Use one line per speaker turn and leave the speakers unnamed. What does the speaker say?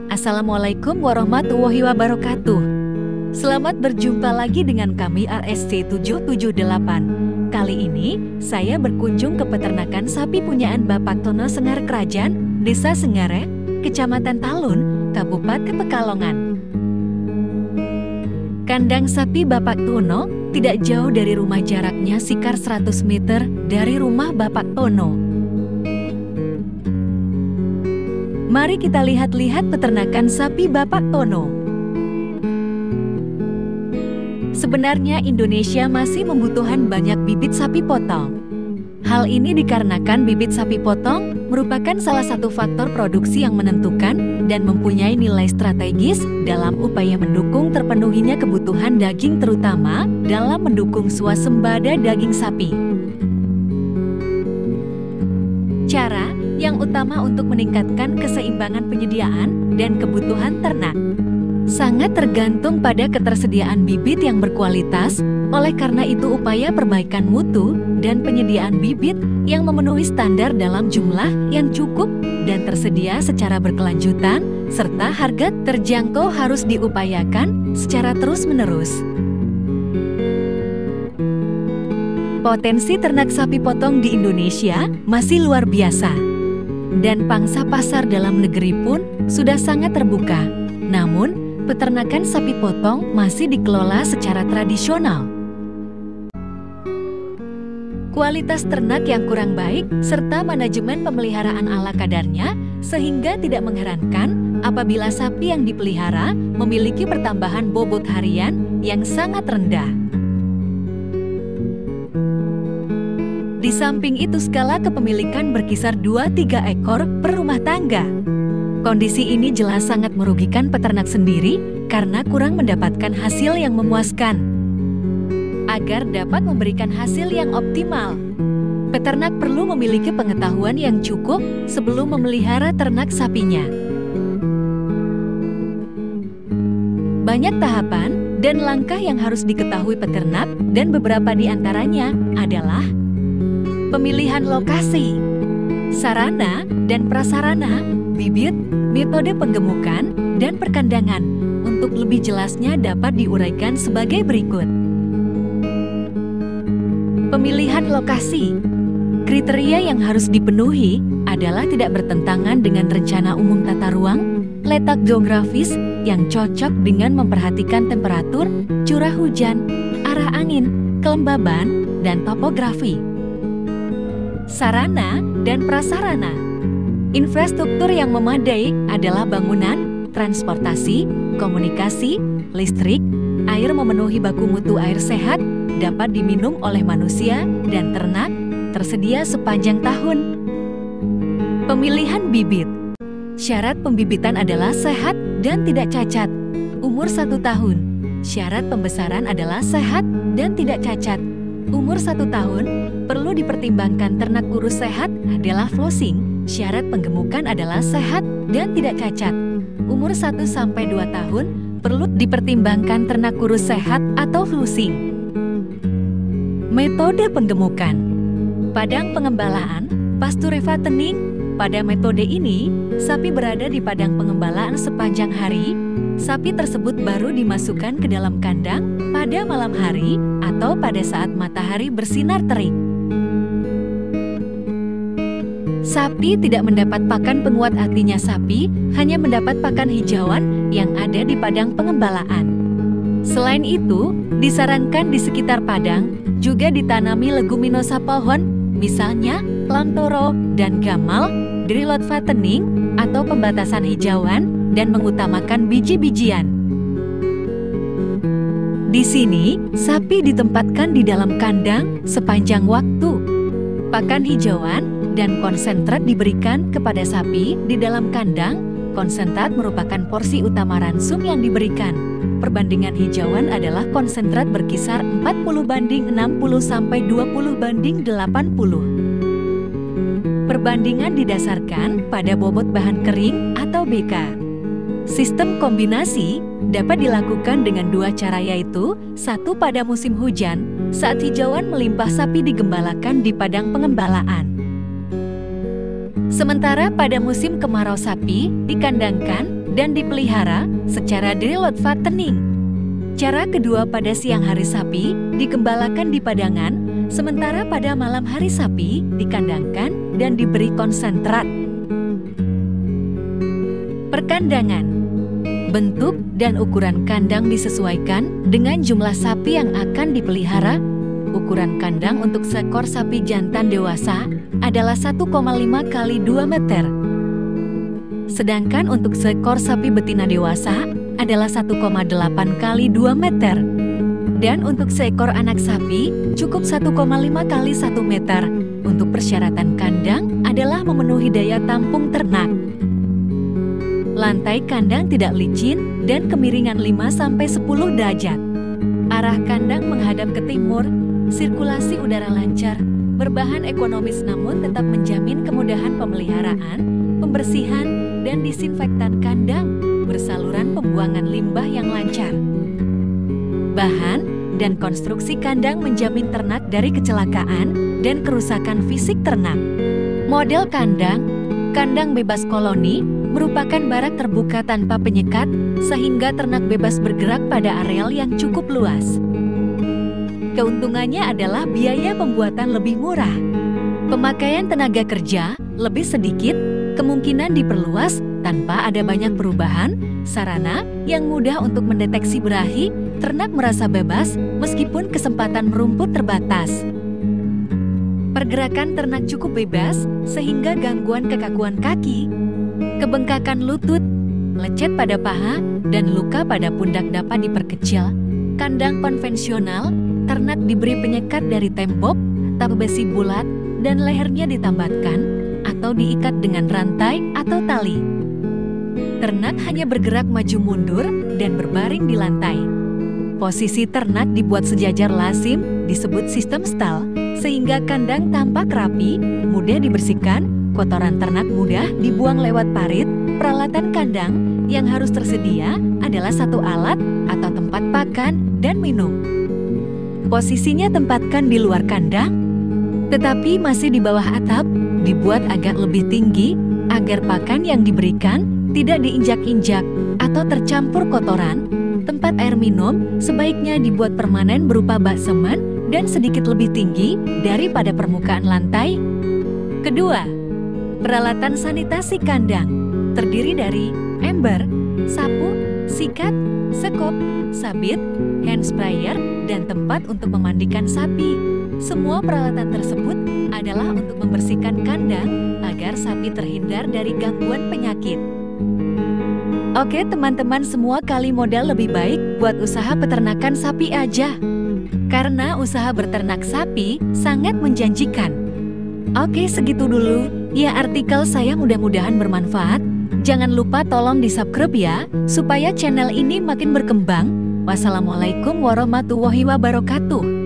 Assalamualaikum warahmatullahi wabarakatuh. Selamat berjumpa lagi dengan kami RSC 778. Kali ini, saya berkunjung ke peternakan sapi punyaan Bapak Tono Sengar Kerajaan, Desa Sengare, Kecamatan Talun, Kabupaten Pekalongan. Kandang sapi Bapak Tono tidak jauh dari rumah, jaraknya sekitar 100 meter dari rumah Bapak Tono. Mari kita lihat-lihat peternakan sapi Bapak Tono. Sebenarnya Indonesia masih membutuhkan banyak bibit sapi potong. Hal ini dikarenakan bibit sapi potong merupakan salah satu faktor produksi yang menentukan dan mempunyai nilai strategis dalam upaya mendukung terpenuhinya kebutuhan daging, terutama dalam mendukung swasembada daging sapi. Cara yang utama untuk meningkatkan keseimbangan penyediaan dan kebutuhan ternak sangat tergantung pada ketersediaan bibit yang berkualitas. Oleh karena itu, upaya perbaikan mutu dan penyediaan bibit yang memenuhi standar dalam jumlah yang cukup dan tersedia secara berkelanjutan serta harga terjangkau harus diupayakan secara terus-menerus. Potensi ternak sapi potong di Indonesia masih luar biasa, dan pangsa pasar dalam negeri pun sudah sangat terbuka. Namun, peternakan sapi potong masih dikelola secara tradisional. Kualitas ternak yang kurang baik serta manajemen pemeliharaan ala kadarnya, sehingga tidak mengherankan apabila sapi yang dipelihara memiliki pertambahan bobot harian yang sangat rendah. Di samping itu, skala kepemilikan berkisar 2-3 ekor per rumah tangga. Kondisi ini jelas sangat merugikan peternak sendiri karena kurang mendapatkan hasil yang memuaskan. Agar dapat memberikan hasil yang optimal, peternak perlu memiliki pengetahuan yang cukup sebelum memelihara ternak sapinya. Banyak tahapan dan langkah yang harus diketahui peternak, dan beberapa di antaranya adalah pemilihan lokasi, sarana dan prasarana, bibit, metode penggemukan, dan perkandangan. Untuk lebih jelasnya dapat diuraikan sebagai berikut. Pemilihan lokasi. Kriteria yang harus dipenuhi adalah tidak bertentangan dengan rencana umum tata ruang, letak geografis yang cocok dengan memperhatikan temperatur, curah hujan, arah angin, kelembaban, dan topografi. Sarana dan prasarana. Infrastruktur yang memadai adalah bangunan, transportasi, komunikasi, listrik, air memenuhi baku mutu air sehat, dapat diminum oleh manusia dan ternak, tersedia sepanjang tahun. Pemilihan bibit. Syarat pembibitan adalah sehat dan tidak cacat. Umur 1 tahun. Syarat pembesaran adalah sehat dan tidak cacat. Umur 1 tahun, perlu dipertimbangkan ternak kurus sehat adalah flossing. Syarat penggemukan adalah sehat dan tidak cacat. Umur 1-2 tahun, perlu dipertimbangkan ternak kurus sehat atau flossing. Metode penggemukan. Padang pengembalaan, pasture fattening. Pada metode ini, sapi berada di padang pengembalaan sepanjang hari. Sapi tersebut baru dimasukkan ke dalam kandang pada malam hari atau pada saat matahari bersinar terik. Sapi tidak mendapat pakan penguat, artinya sapi hanya mendapat pakan hijauan yang ada di padang pengembalaan. Selain itu, disarankan di sekitar padang juga ditanami leguminosa pohon, misalnya lantoro dan gamal, drilot fattening atau pembatasan hijauan, dan mengutamakan biji-bijian. Di sini, sapi ditempatkan di dalam kandang sepanjang waktu. Pakan hijauan dan konsentrat diberikan kepada sapi di dalam kandang. Konsentrat merupakan porsi utama ransum yang diberikan. Perbandingan hijauan adalah konsentrat berkisar 40/60 sampai 20/80. Perbandingan didasarkan pada bobot bahan kering atau BK. Sistem kombinasi dapat dilakukan dengan 2 cara, yaitu 1 pada musim hujan saat hijauan melimpah sapi digembalakan di padang pengembalaan. Sementara pada musim kemarau sapi dikandangkan dan dipelihara secara dry-lot fattening. Cara kedua, pada siang hari sapi digembalakan di padangan, sementara pada malam hari sapi dikandangkan dan diberi konsentrat. Perkandangan. Bentuk dan ukuran kandang disesuaikan dengan jumlah sapi yang akan dipelihara. Ukuran kandang untuk seekor sapi jantan dewasa adalah 1,5 kali 2 meter. Sedangkan untuk seekor sapi betina dewasa adalah 1,8 kali 2 meter. Dan untuk seekor anak sapi cukup 1,5 kali 1 meter. Untuk persyaratan kandang adalah memenuhi daya tampung ternak. Lantai kandang tidak licin dan kemiringan 5-10 derajat. Arah kandang menghadap ke timur, sirkulasi udara lancar, berbahan ekonomis namun tetap menjamin kemudahan pemeliharaan, pembersihan, dan disinfektan kandang, bersaluran pembuangan limbah yang lancar. Bahan dan konstruksi kandang menjamin ternak dari kecelakaan dan kerusakan fisik ternak. Model kandang bebas koloni, merupakan barak terbuka tanpa penyekat, sehingga ternak bebas bergerak pada areal yang cukup luas. Keuntungannya adalah biaya pembuatan lebih murah. Pemakaian tenaga kerja lebih sedikit, kemungkinan diperluas tanpa ada banyak perubahan, sarana yang mudah untuk mendeteksi berahi, ternak merasa bebas meskipun kesempatan merumput terbatas. Pergerakan ternak cukup bebas sehingga gangguan kekakuan kaki, kebengkakan lutut, lecet pada paha, dan luka pada pundak dapat diperkecil. Kandang konvensional, ternak diberi penyekat dari tembok, tab besi bulat, dan lehernya ditambatkan atau diikat dengan rantai atau tali. Ternak hanya bergerak maju mundur dan berbaring di lantai. Posisi ternak dibuat sejajar lazim, disebut sistem stall, sehingga kandang tampak rapi, mudah dibersihkan, kotoran ternak mudah dibuang lewat parit. Peralatan kandang yang harus tersedia adalah satu alat atau tempat pakan dan minum. Posisinya tempatkan di luar kandang, tetapi masih di bawah atap, dibuat agak lebih tinggi agar pakan yang diberikan tidak diinjak-injak atau tercampur kotoran. Tempat air minum sebaiknya dibuat permanen berupa bak semen dan sedikit lebih tinggi daripada permukaan lantai. Kedua, peralatan sanitasi kandang terdiri dari ember, sapu, sikat, sekop, sabit, hand sprayer, dan tempat untuk memandikan sapi. Semua peralatan tersebut adalah untuk membersihkan kandang agar sapi terhindar dari gangguan penyakit. Oke teman-teman, semua kali modal lebih baik buat usaha peternakan sapi aja. Karena usaha berternak sapi sangat menjanjikan. Oke, segitu dulu ya artikel saya, mudah-mudahan bermanfaat. Jangan lupa tolong di-subscribe ya, supaya channel ini makin berkembang. Wassalamualaikum warahmatullahi wabarakatuh.